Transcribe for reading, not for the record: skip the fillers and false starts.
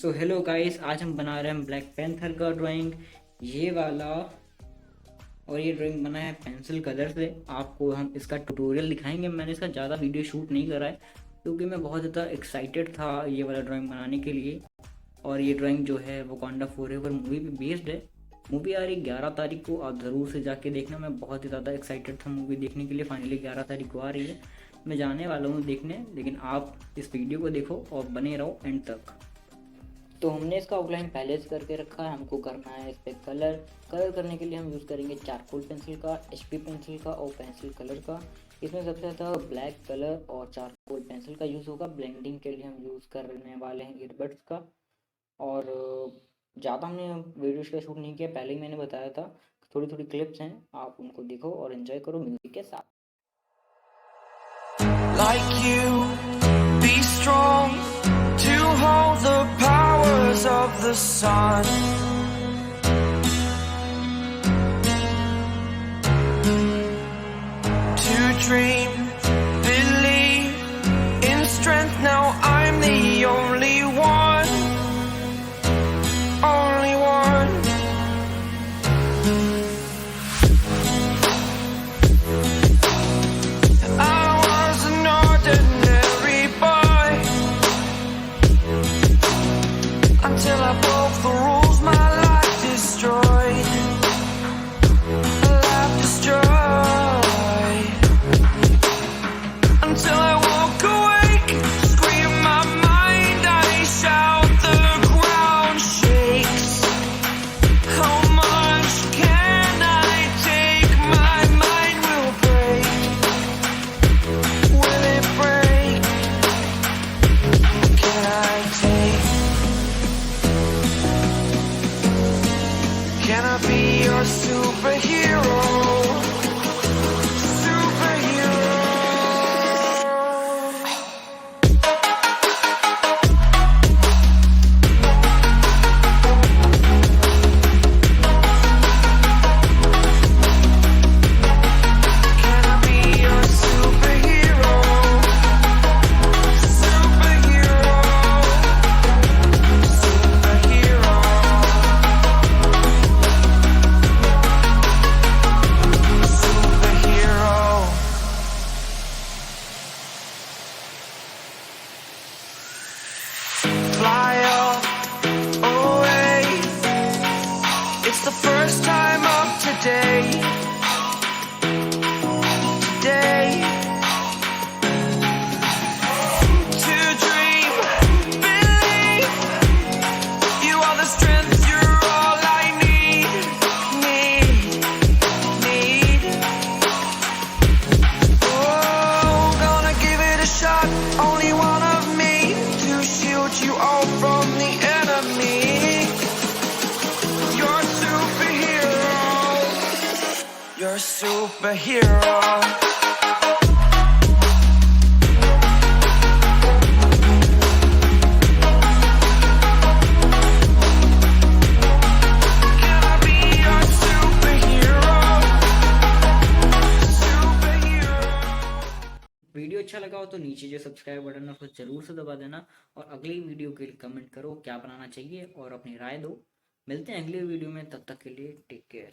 So hello guys, आज हम बना रहे हैं ब्लैक पैंथर का ड्राइंग, ये वाला। और ये ड्राइंग बना है पेंसिल कलर से। आपको हम इसका ट्यूटोरियल दिखाएंगे। मैंने इसका ज़्यादा वीडियो शूट नहीं करा है क्योंकि मैं बहुत ज़्यादा एक्साइटेड था ये वाला ड्राइंग बनाने के लिए। और ये ड्राइंग जो है वकांडा फॉरएवर मूवी पे बेस्ड है। मूवी आ रही 11 तारीख को, आप ज़रूर से जाके देखना। मैं बहुत ही ज़्यादा एक्साइटेड था मूवी देखने के लिए। फाइनली 11 तारीख को आ रही है, मैं जाने वाला हूँ देखने। लेकिन आप इस वीडियो को देखो और बने रहो एंड तक। तो हमने इसका आउटलाइन पहले से करके रखा है। हमको करना है इस पर कलर करने के लिए हम यूज़ करेंगे चारकोल पेंसिल का, एचपी पेंसिल का और पेंसिल कलर का। इसमें सबसे ज़्यादा ब्लैक कलर और चारकोल पेंसिल का यूज़ होगा। ब्लेंडिंग के लिए हम यूज़ करने वाले हैं ईयरबड्स का। और ज़्यादा हमने वीडियोज का शूट नहीं किया, पहले ही मैंने बताया था। थोड़ी थोड़ी क्लिप्स हैं, आप उनको देखो और एंजॉय करो म्यूजिक के साथ। Like you, be strong to hold the powers of the sun. To dream, believe in strength. Now I'm the only one, only one. I was an ordinary boy until I broke the rules. My life destroyed, life destroyed. Until I woke awake, scream my mind, I shout, the ground shakes. How much can I take? My mind will break. Will it break? Can I take? Can I be your superhero? Superhero. Can I be your superhero? Superhero. Superhero. Superhero. Fly up away. It's the first time of today. Today. To dream, believe. You are the strength, you're all I need. Need. Oh, gonna give it a shot. Only one of me to shield you all from the enemy. You're a superhero. You're a superhero. Can I be your superhero? Superhero. Video अच्छा लगा हो तो नीचे जो subscribe button है उसको जरूर से दबा देना। और अगली वीडियो के लिए कमेंट करो क्या बनाना चाहिए और अपनी राय दो। मिलते हैं अगली वीडियो में, तब तक के लिए टेक केयर।